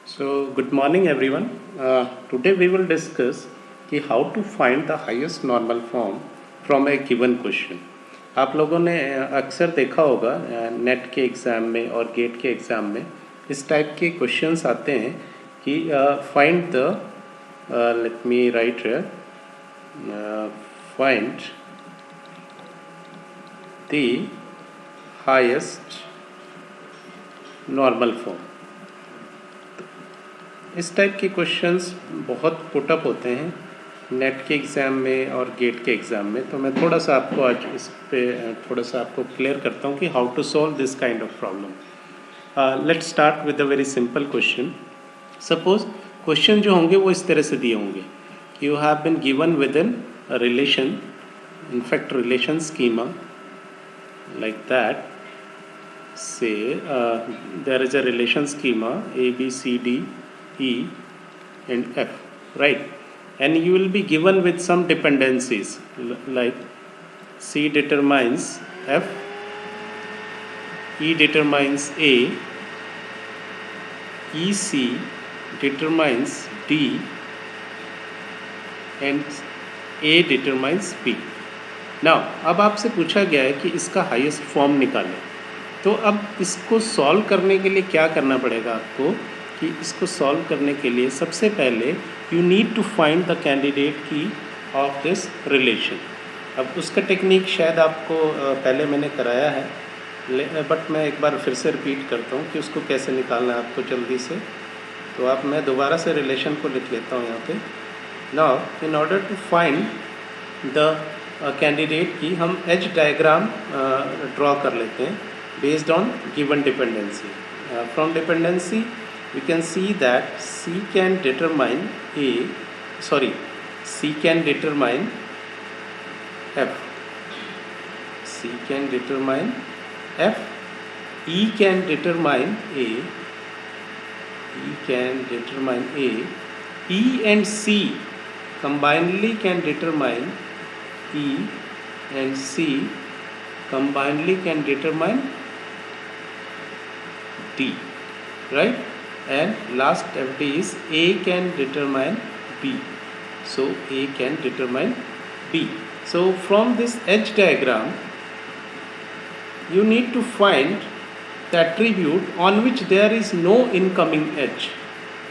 So, good morning everyone. Today we will discuss कि how to find the highest normal form from a given question. आप लोगों ने अक्सर देखा होगा नेट के एग्ज़ाम में और गेट के एग्ज़ाम में इस टाइप के क्वेश्चंस आते हैं कि find the let me right find the highest normal form. इस टाइप के क्वेश्चंस बहुत पुटअप होते हैं नेट के एग्ज़ाम में और गेट के एग्ज़ाम में। तो मैं थोड़ा सा आपको आज इस पे थोड़ा सा आपको क्लियर करता हूँ कि how to solve this kind of problem. Let's start with a very simple question. Suppose question जो होंगे वो इस तरह से दिए होंगे कि you have been given with in relation, in fact relation schema like that. Say there is a relation schema A, B, C, D, E and F, right? And you will be given with some dependencies like C determines F, E determines A, EC determines D and A determines B. Now अब आपसे पूछा गया है कि इसका highest form निकालें। तो अब इसको सॉल्व करने के लिए क्या करना पड़ेगा आपको कि इसको सॉल्व करने के लिए सबसे पहले you need to find the candidate key of this relation. अब उसका टेक्निक शायद आपको पहले मैंने कराया है, बट मैं एक बार फिर से रिपीट करता हूँ कि उसको कैसे निकालना है आपको जल्दी से। तो आप मैं दोबारा से रिलेशन को लिख लेता हूँ यहाँ पे। Now in order to find the candidate key हम एज डायग्राम ड्रॉ कर लेते हैं based on given dependency. From dependency we can see that C can determine C can determine F, C can determine F, E can determine A, E can determine A, E and C combinedly can determine E and C combinedly can determine D, right? And last FD is A can determine B, so A can determine B. So from this edge diagram you need to find the attribute on which there is no incoming edge.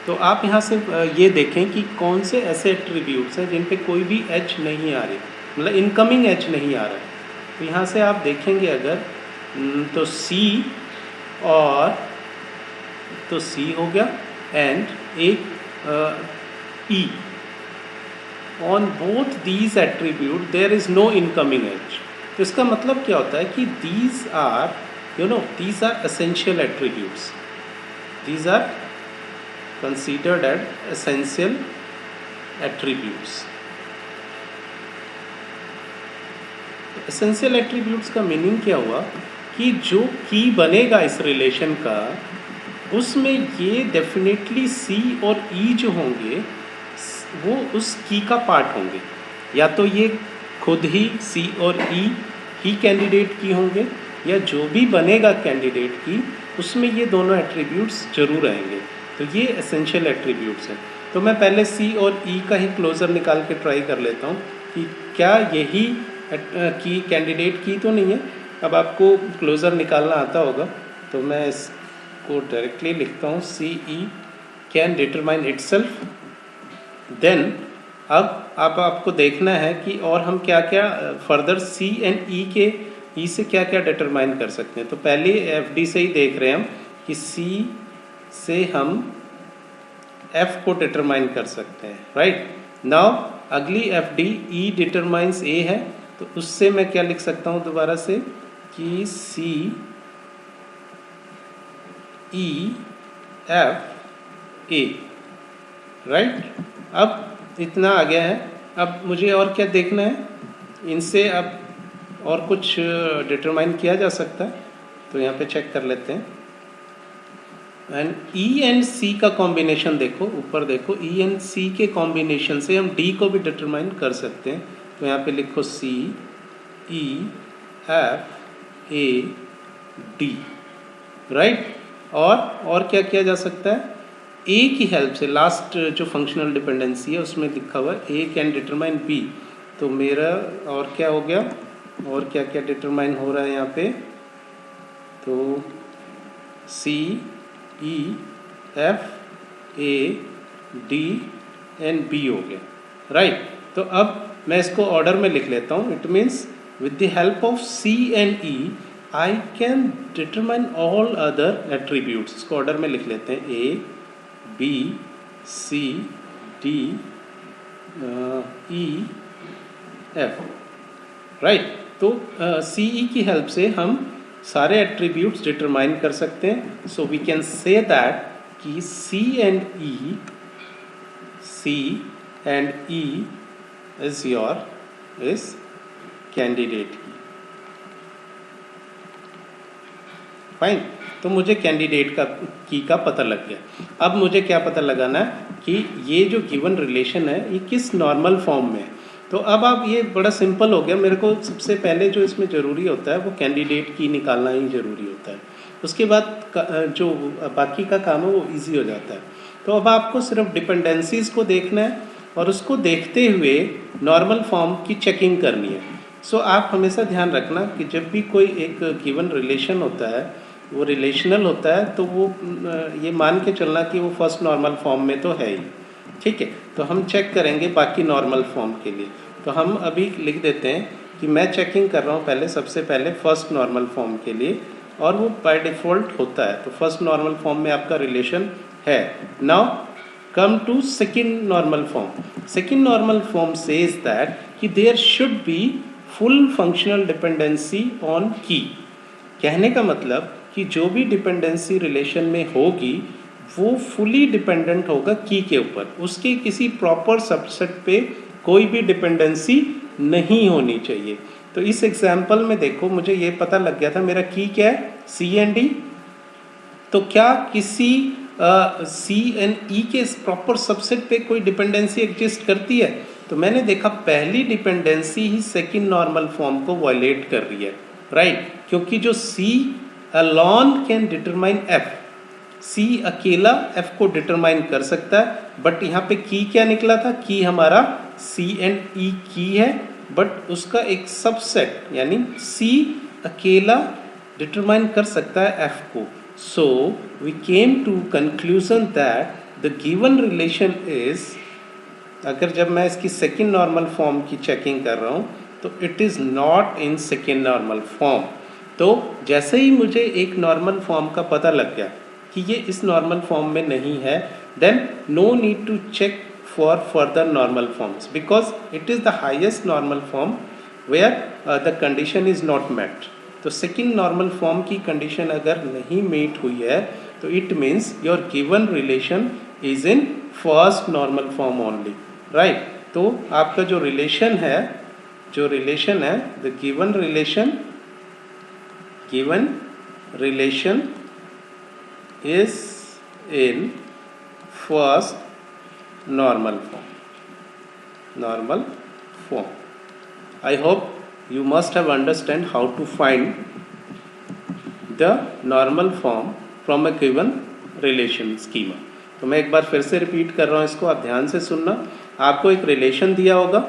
तो आप यहाँ से ये देखें कि कौन से ऐसे एट्रीब्यूट्स हैं जिन पे कोई भी एज नहीं आ रही, मतलब इनकमिंग एज नहीं आ रहा है। तो यहाँ से आप देखेंगे अगर तो C और तो C हो गया एंड एक E, on both these attribute there is no incoming edge. तो इसका मतलब क्या होता है कि these are these are essential attributes, these are considered as essential attributes. Essential attributes का मीनिंग क्या हुआ कि जो की बनेगा इस रिलेशन का उसमें ये डेफिनेटली C और E जो होंगे वो उस की का पार्ट होंगे, या तो ये खुद ही C और E ही कैंडिडेट की होंगे या जो भी बनेगा कैंडिडेट की उसमें ये दोनों एट्रीब्यूट्स जरूर रहेंगे। तो ये एसेंशियल एट्रीब्यूट्स हैं। तो मैं पहले C और E का ही क्लोजर निकाल के ट्राई कर लेता हूँ कि क्या यही की कैंडिडेट की तो नहीं है। अब आपको क्लोजर निकालना आता होगा तो मैं इसको डायरेक्टली लिखता हूँ C E can determine itself. Then अब आपको देखना है कि और हम क्या क्या फर्दर C एंड E के E से क्या क्या डिटरमाइन कर सकते हैं। तो पहले FD से ही देख रहे हैं हम कि C से हम F को डिटरमाइन कर सकते हैं, राइट। नाउ अगली FD E डिटरमाइंस A है, तो उससे मैं क्या लिख सकता हूँ दोबारा से कि C E F A, right. अब इतना आ गया है। अब मुझे और क्या देखना है, इनसे अब और कुछ डिटरमाइन किया जा सकता है। तो यहाँ पे चेक कर लेते हैं एंड E एंड C का कॉम्बिनेशन देखो, ऊपर देखो E एंड C के कॉम्बिनेशन से हम D को भी डिटरमाइन कर सकते हैं। तो यहाँ पे लिखो C E F A D, right. और क्या किया जा सकता है, ए की हेल्प से, लास्ट जो फंक्शनल डिपेंडेंसी है उसमें लिखा हुआ ए कैन डिटरमाइन बी, तो मेरा और क्या हो गया, और क्या क्या डिटरमाइन हो रहा है यहाँ पे, तो C E F A D and B हो गया, राइट। तो अब मैं इसको ऑर्डर में लिख लेता हूँ। It means with the help of C and E I can determine all other attributes. इसको ऑर्डर में लिख लेते हैं, A B C D E F, right. तो सी ई की हेल्प से हम सारे एट्रीब्यूट्स डिटरमाइन कर सकते हैं। So we can say that कि C and E is your is candidate key, fine. तो मुझे कैंडिडेट का पता लग गया। अब मुझे क्या पता लगाना है कि ये जो गिवन रिलेशन है ये किस नॉर्मल फॉर्म में है। तो अब आप, ये बड़ा सिंपल हो गया। मेरे को सबसे पहले जो इसमें ज़रूरी होता है वो कैंडिडेट की निकालना ही ज़रूरी होता है। उसके बाद जो बाकी का काम है वो इजी हो जाता है। तो अब आपको सिर्फ डिपेंडेंसीज़ को देखना है और उसको देखते हुए नॉर्मल फॉर्म की चेकिंग करनी है। सो आप हमेशा ध्यान रखना कि जब भी कोई एक गिवन रिलेशन होता है वो रिलेशनल होता है, तो वो ये मान के चलना कि वो फर्स्ट नॉर्मल फॉर्म में तो है ही, ठीक है। तो हम चेक करेंगे बाकी नॉर्मल फॉर्म के लिए। तो हम अभी लिख देते हैं कि मैं चेकिंग कर रहा हूँ पहले, सबसे पहले फर्स्ट नॉर्मल फॉर्म के लिए, और वो बाय डिफ़ॉल्ट होता है। तो फर्स्ट नॉर्मल फॉर्म में आपका रिलेशन है। Now come to second normal form. Second normal form says that कि there should be full functional dependency on key. कहने का मतलब कि जो भी डिपेंडेंसी रिलेशन में होगी वो फुली डिपेंडेंट होगा की के ऊपर, उसके किसी प्रॉपर सबसेट पे कोई भी डिपेंडेंसी नहीं होनी चाहिए। तो इस एग्जाम्पल में देखो, मुझे ये पता लग गया था मेरा की क्या है, सी एंड डी। तो क्या किसी सी एंड ई के प्रॉपर सबसेट पे कोई डिपेंडेंसी एग्जिस्ट करती है? तो मैंने देखा पहली डिपेंडेंसी ही सेकंड नॉर्मल फॉर्म को वायलेट कर रही है, राइट। क्योंकि जो C alone can determine F, C अकेला एफ को डिटरमाइन कर सकता है, बट यहाँ पे की क्या निकला था, की हमारा सी एंड ई की है, बट उसका एक सबसेट यानी सी अकेला डिटरमाइन कर सकता है एफ को। So we came to conclusion that the given relation is, अगर जब मैं इसकी सेकेंड नॉर्मल फॉर्म की चेकिंग कर रहा हूँ तो it is not in second normal form. तो जैसे ही मुझे एक नॉर्मल फॉर्म का पता लग गया कि ये इस नॉर्मल फॉर्म में नहीं है, then no need to check for further normal forms because it is the highest normal form where the condition is not met. तो सेकेंड नॉर्मल फॉर्म की कंडीशन अगर नहीं मीट हुई है तो it means your given relation is in first normal form only, right. तो आपका जो रिलेशन है the given relation is in first normal form. I hope you must have understand how to find the normal form from a given relation schema. तो मैं एक बार फिर से repeat कर रहा हूँ इसको, आप ध्यान से सुनना। आपको एक रिलेशन दिया होगा,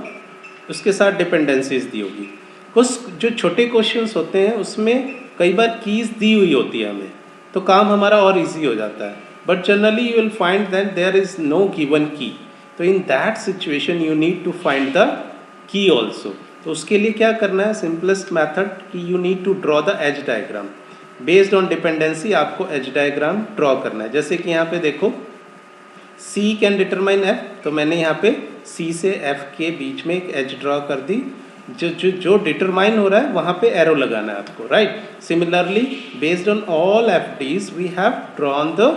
उसके साथ डिपेंडेंसीज दी होगी। कुछ जो छोटे क्वेश्चंस होते हैं उसमें कई बार कीज़ दी हुई होती है हमें, तो काम हमारा और इजी हो जाता है। But generally you will find that there is no given key. तो in that situation you need to find the key also. तो उसके लिए क्या करना है, सिंपलेस्ट मैथड कि you need to draw the edge diagram. Based on dependency आपको edge diagram draw करना है। जैसे कि यहाँ पे देखो सी कैन डिटरमाइन एफ, तो मैंने यहाँ पे सी से एफ के बीच में एक एज ड्रॉ कर दी। जो डिटरमाइन हो रहा है वहाँ पे एरो लगाना है आपको, right. Similarly based on all F Ds we have drawn the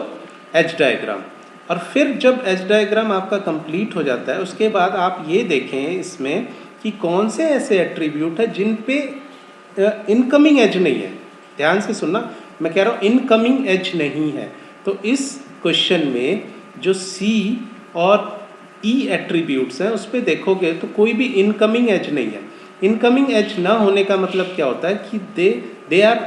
edge diagram. और फिर जब एज डायग्राम आपका कंप्लीट हो जाता है उसके बाद आप ये देखें इसमें कि कौन से ऐसे एट्रीब्यूट है जिन पे इनकमिंग एज नहीं है। ध्यान से सुनना, मैं कह रहा हूँ इनकमिंग एज नहीं है। तो इस क्वेश्चन में जो सी और ई एट्रीब्यूट्स हैं उस पर देखोगे तो कोई भी इनकमिंग एज नहीं है। इनकमिंग एज ना होने का मतलब क्या होता है कि they are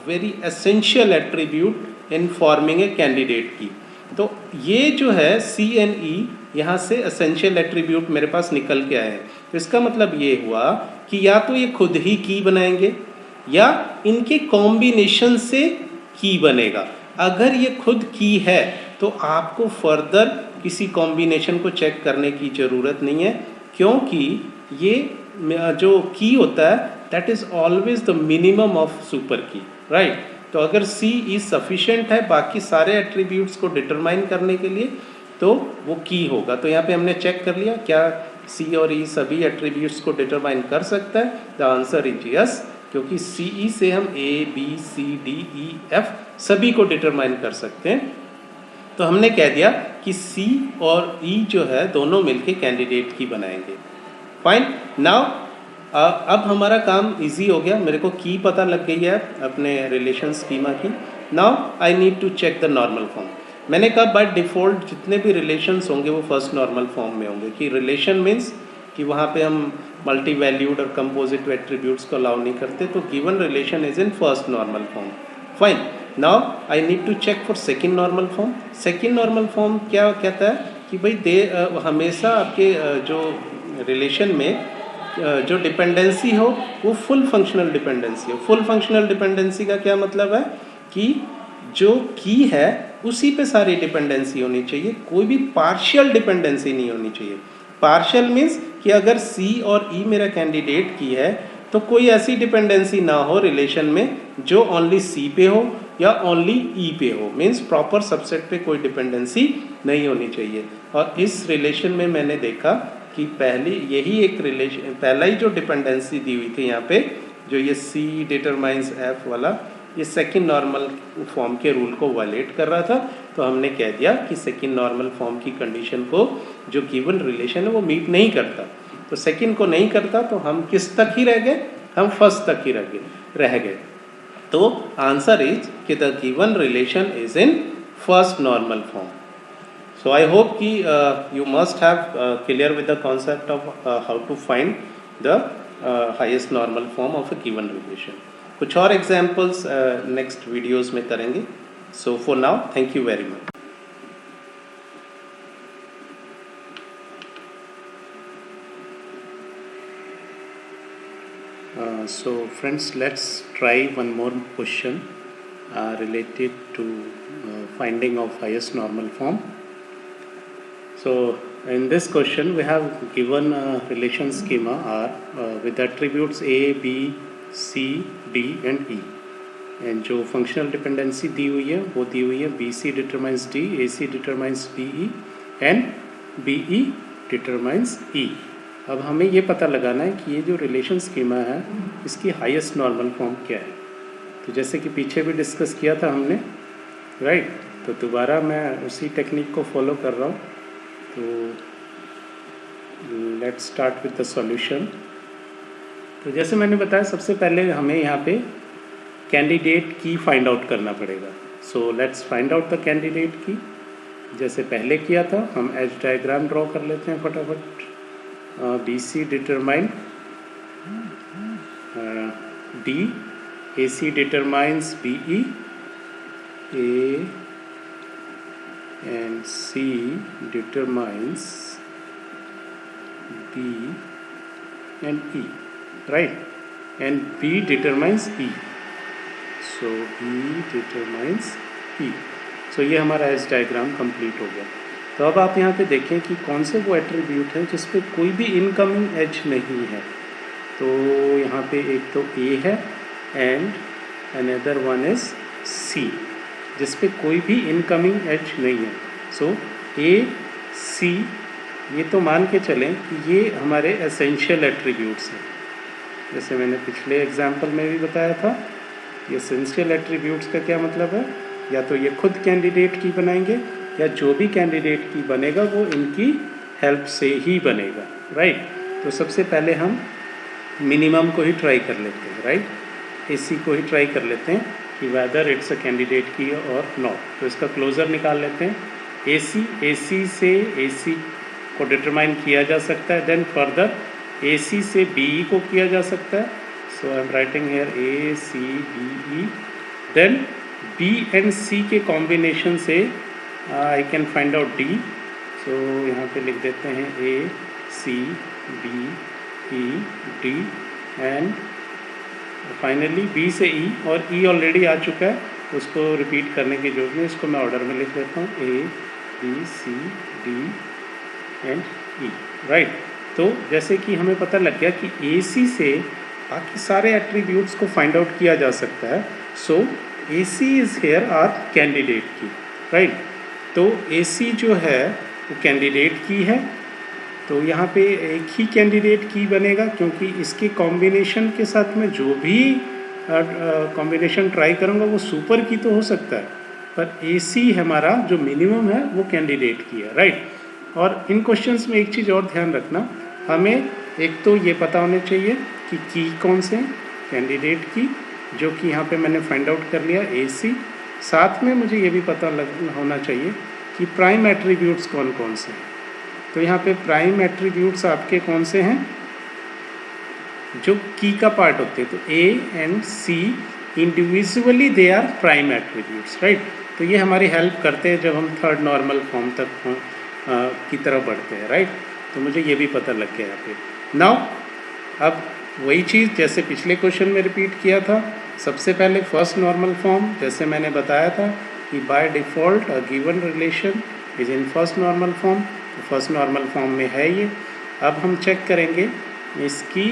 very essential attribute in forming a candidate key. तो ये जो है सी एंड ई यहाँ से एसेंशियल एट्रीब्यूट मेरे पास निकल के आए हैं। तो इसका मतलब ये हुआ कि या तो ये खुद ही की बनाएंगे या इनके कॉम्बिनेशन से की बनेगा। अगर ये खुद की है तो आपको फर्दर किसी कॉम्बिनेशन को चेक करने की ज़रूरत नहीं है, क्योंकि ये जो की होता है that is always the minimum of super की, राइट। तो अगर सी इज सफिशेंट है बाकी सारे एट्रीब्यूट्स को डिटरमाइन करने के लिए तो वो की होगा। तो यहाँ पे हमने चेक कर लिया क्या सी और ई सभी एट्रीब्यूट्स को डिटरमाइन कर सकता है। द आंसर इज यस, क्योंकि सी ई से हम A B C D E F सभी को डिटरमाइन कर सकते हैं। तो हमने कह दिया कि सी और ई जो है दोनों मिलके कैंडिडेट की बनाएंगे। फाइन, नाउ अब हमारा काम इजी हो गया, मेरे को की पता लग गई है अपने रिलेशन स्कीमा की। Now I need to check the normal form. मैंने कहा बाय डिफ़ॉल्ट जितने भी रिलेशंस होंगे वो फर्स्ट नॉर्मल फॉर्म में होंगे, कि रिलेशन मीन्स कि वहाँ पे हम मल्टी वैल्यूड और कंपोजिट एट्रीब्यूट्स को अलाउ नहीं करते, तो given relation is in first normal form. Fine, now I need to check for second normal form. Second normal form क्या कहता है कि भाई हमेशा आपके जो रिलेशन में जो डिपेंडेंसी हो वो फुल फंक्शनल डिपेंडेंसी हो। फुल फंक्शनल डिपेंडेंसी का क्या मतलब है कि जो की है उसी पे सारी डिपेंडेंसी होनी चाहिए, कोई भी पार्शियल डिपेंडेंसी नहीं होनी चाहिए। पार्शियल मीन्स कि अगर सी और ई मेरा कैंडिडेट की है तो कोई ऐसी डिपेंडेंसी ना हो रिलेशन में जो ओनली सी पे हो या ओनली ई पे हो, मीन्स प्रॉपर सबसेट पे कोई डिपेंडेंसी नहीं होनी चाहिए। और इस रिलेशन में मैंने देखा कि पहली यही एक रिलेशन, पहला ही जो डिपेंडेंसी दी हुई थी यहाँ पे जो ये सी डिटरमाइंस एफ वाला, ये सेकंड नॉर्मल फॉर्म के रूल को वायलेट कर रहा था। तो हमने कह दिया कि सेकंड नॉर्मल फॉर्म की कंडीशन को जो गिवन रिलेशन है वो मीट नहीं करता। तो सेकंड को नहीं करता तो हम किस तक ही रह गए, हम फर्स्ट तक ही रह गए। तो आंसर इज कि the given relation is in first normal form. So I hope कि you must have clear with the concept of how to find the highest normal form of a given relation. कुछ और examples next videos में करेंगे. So for now, thank you very much. So friends, let's try one more question related to finding of highest normal form. So in this question we have given a relation schema R with attributes A, B, C, D and E, and जो functional dependency दी हुई है वो दी हुई है BC determines D, AC determines DE and BE determines E। अब हमें ये पता लगाना है कि ये जो relation schema है इसकी highest normal form क्या है। तो जैसे कि पीछे भी डिस्कस किया था हमने, राइट, तो दोबारा मैं उसी टेक्निक को फॉलो कर रहा हूँ। तो let's start with the solution. तो जैसे मैंने बताया सबसे पहले हमें यहाँ पे कैंडिडेट की फाइंड आउट करना पड़ेगा। So let's find out the candidate की। जैसे पहले किया था हम एज डायग्राम ड्रॉ कर लेते हैं फटाफट। B C determine D, A C determines B E, A and C determines D and E, right, and B determines E, so E determines E। so ये हमारा एज डायग्राम कंप्लीट हो गया। तो अब आप यहाँ पे देखें कि कौन से वो एट्रीब्यूट हैं जिस पे कोई भी इनकमिंग एज नहीं है। तो यहाँ पे एक तो A है and another one is C जिस पे कोई भी इनकमिंग एज नहीं है। सो ए सी ये तो मान के चलें कि ये हमारे एसेंशियल एट्रीब्यूट्स हैं। जैसे मैंने पिछले एग्जाम्पल में भी बताया था, ये एसेंशियल एट्रीब्यूट्स का क्या मतलब है, या तो ये खुद कैंडिडेट की बनाएंगे या जो भी कैंडिडेट की बनेगा वो इनकी हेल्प से ही बनेगा, राइट। तो सबसे पहले हम मिनिमम को ही ट्राई कर लेते हैं, राइट, एसी को ही ट्राई कर लेते हैं कि वेदर इट्स अ कैंडिडेट की और नॉट। तो इसका क्लोजर निकाल लेते हैं। एसी से एसी को डिटरमाइन किया जा सकता है, देन फर्दर एसी से बीई को किया जा सकता है। So I am writing here A C B E, then B and C के कॉम्बिनेशन से I can find out D, so यहाँ पे लिख देते हैं A C B E D and finally B से ई, और ई ऑलरेडी आ चुका है, उसको रिपीट करने की जरूरत नहीं, इसको मैं ऑर्डर में लिख देता हूँ A B C D and E, right. तो जैसे कि हमें पता लग गया कि ए सी से बाकी सारे एट्रीब्यूट्स को फाइंड आउट किया जा सकता है। सो ए सी इज़ हेयर आर कैंडिडेट की, राइट। तो ए सी जो है वो कैंडिडेट की है, तो यहाँ पे एक ही कैंडिडेट की बनेगा, क्योंकि इसके कॉम्बिनेशन के साथ में जो भी कॉम्बिनेशन ट्राई करूँगा वो सुपर की तो हो सकता है, पर ए सी हमारा जो मिनिमम है वो कैंडिडेट की है, राइट। और इन क्वेश्चंस में एक चीज़ और ध्यान रखना, हमें एक तो ये पता होना चाहिए कि की कौन से हैं, कैंडिडेट की, जो कि यहाँ पे मैंने फाइंड आउट कर लिया ए सी। साथ में मुझे ये भी पता होना चाहिए कि प्राइम एट्रीब्यूट्स कौन कौन से हैं। तो यहाँ पे प्राइम एट्रीब्यूट्स आपके कौन से हैं, जो की का पार्ट होते हैं, तो A and C individually they are prime attributes, right. तो ये हमारी हेल्प करते हैं जब हम थर्ड नॉर्मल फॉर्म तक की तरफ बढ़ते हैं, राइट। तो मुझे ये भी पता लग गया यहाँ पे। नाउ अब वही चीज़ जैसे पिछले क्वेश्चन में रिपीट किया था, सबसे पहले फर्स्ट नॉर्मल फॉर्म, जैसे मैंने बताया था कि by default a given relation is in first normal form, तो फर्स्ट नॉर्मल फॉर्म में है ये। अब हम चेक करेंगे इसकी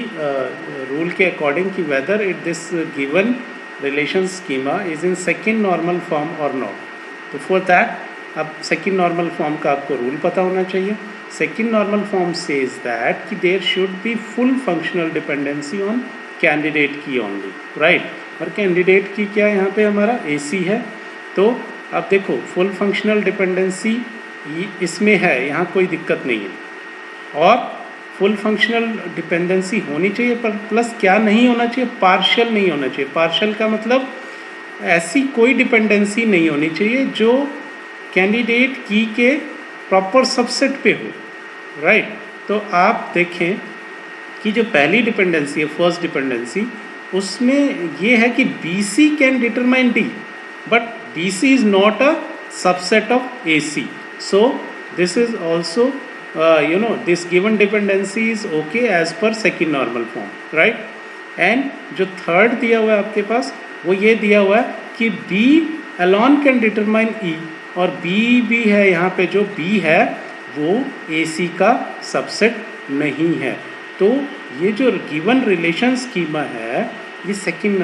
रूल के अकॉर्डिंग कि whether it this given relation schema is in second normal form और नॉट। तो फॉर दैट अब सेकेंड नॉर्मल फॉर्म का आपको रूल पता होना चाहिए। Second normal form says that कि there should be full functional dependency on candidate key only, right. और कैंडिडेट की क्या यहाँ पे हमारा ए सी है। तो अब देखो फुल फंक्शनल डिपेंडेंसी इसमें है, यहाँ कोई दिक्कत नहीं है, और फुल फंक्शनल डिपेंडेंसी होनी चाहिए, पर प्लस क्या नहीं होना चाहिए, पार्शियल नहीं होना चाहिए। पार्शियल का मतलब ऐसी कोई डिपेंडेंसी नहीं होनी चाहिए जो कैंडिडेट की के प्रॉपर सबसेट पे हो, राइट। तो आप देखें कि जो पहली डिपेंडेंसी है फर्स्ट डिपेंडेंसी, उसमें ये है कि B C can determine D, but D C is not a subset of A C. So this is also this given dependency is okay as पर second normal form, right. And जो third दिया हुआ है आपके पास वो ये दिया हुआ है कि बी अलॉन कैन डिटरमाइन ई, और बी भी है यहाँ पे, जो बी है वो ए सी का सबसेट नहीं है। तो ये जो गिवन रिलेशन स्कीमा है ये सेकेंड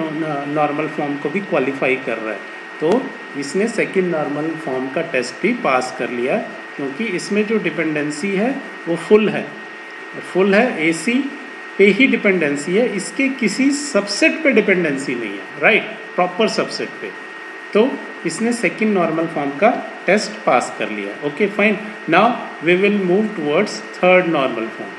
नॉर्मल फॉर्म को भी क्वालिफाई कर रहा है। तो इसने सेकेंड नॉर्मल फॉर्म का टेस्ट भी पास कर लिया, क्योंकि इसमें जो डिपेंडेंसी है वो फुल है, ए सी पे ही डिपेंडेंसी है, इसके किसी सबसेट पे डिपेंडेंसी नहीं है, राइट, प्रॉपर सबसेट पे। तो इसने सेकेंड नॉर्मल फॉर्म का टेस्ट पास कर लिया। Okay fine, now we will move towards third normal form.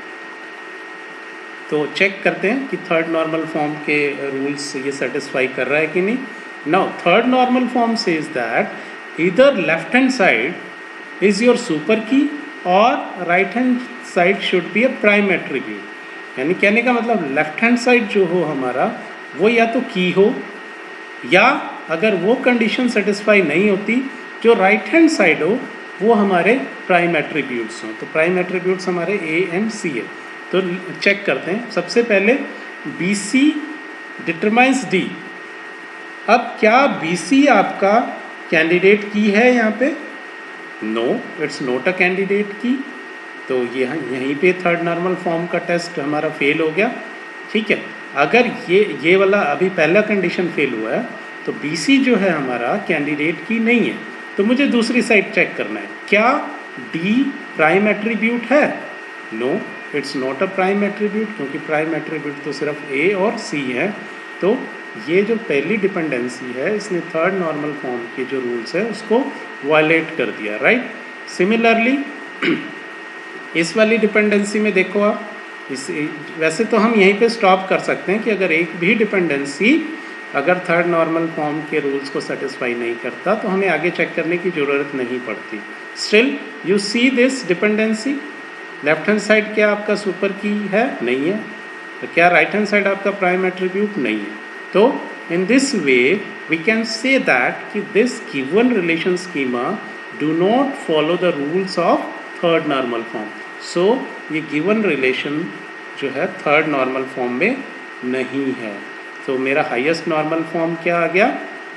तो चेक करते हैं कि थर्ड नॉर्मल फॉर्म के रूल्स ये सेटिस्फाई कर रहा है कि नहीं। Now third normal form says that either left hand side is your super key और right hand side should be a prime attribute. यानी कहने का मतलब लेफ्ट हैंड साइड जो हो हमारा वो या तो की हो, या अगर वो कंडीशन सेटिस्फाई नहीं होती जो राइट हैंड साइड हो वो हमारे प्राइम एट्रीब्यूट्स हों। तो प्राइम एट्रीब्यूट्स हमारे ए एंड सी है। तो चेक करते हैं, सबसे पहले बी सी डिटरमाइंस डी। अब क्या बी सी आपका कैंडिडेट की है यहाँ पे? No, it's not a candidate key. तो यहीं पे थर्ड नॉर्मल फॉर्म का टेस्ट हमारा फेल हो गया। ठीक है, अगर ये वाला अभी पहला कंडीशन फेल हुआ है तो बी सी जो है हमारा कैंडिडेट की नहीं है। तो मुझे दूसरी साइड चेक करना है, क्या डी प्राइम एट्रीब्यूट है? No, it's not a prime attribute, क्योंकि प्राइम एट्रीब्यूट तो सिर्फ ए और सी है। तो ये जो पहली डिपेंडेंसी है इसने थर्ड नॉर्मल फॉर्म के जो रूल्स है उसको वायलेट कर दिया, राइट। सिमिलरली इस वाली डिपेंडेंसी में देखो आप, वैसे तो हम यहीं पे स्टॉप कर सकते हैं कि अगर एक भी डिपेंडेंसी अगर थर्ड नॉर्मल फॉर्म के रूल्स को सेटिस्फाई नहीं करता तो हमें आगे चेक करने की ज़रूरत नहीं पड़ती। Still you see this dependency, left hand side क्या आपका सुपर की है? नहीं है। तो क्या राइट हैंड साइड आपका प्राइम एट्रीब्यूट? नहीं है। तो in this way we can say that कि this given relation schema do not follow the rules of third normal form. So ये गिवन रिलेशन जो है थर्ड नॉर्मल फॉर्म में नहीं है। तो मेरा हाईएस्ट नॉर्मल फॉर्म क्या आ गया?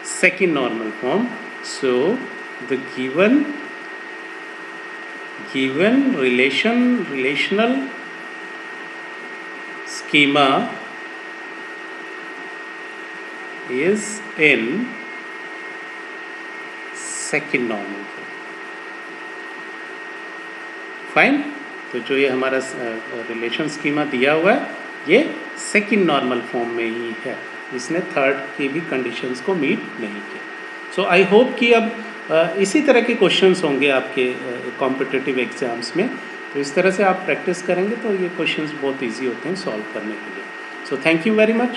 Second normal form. So the given relational schema is in second normal form। Fine. तो जो ये हमारा रिलेशन स्कीमा दिया हुआ है ये सेकंड नॉर्मल फॉर्म में ही है, इसने थर्ड की भी कंडीशंस को मीट नहीं किया। सो आई होप कि अब इसी तरह के क्वेश्चंस होंगे आपके कॉम्पिटिटिव एग्जाम्स में, तो इस तरह से आप प्रैक्टिस करेंगे तो ये क्वेश्चंस बहुत इजी होते हैं सॉल्व करने के लिए। So thank you very much.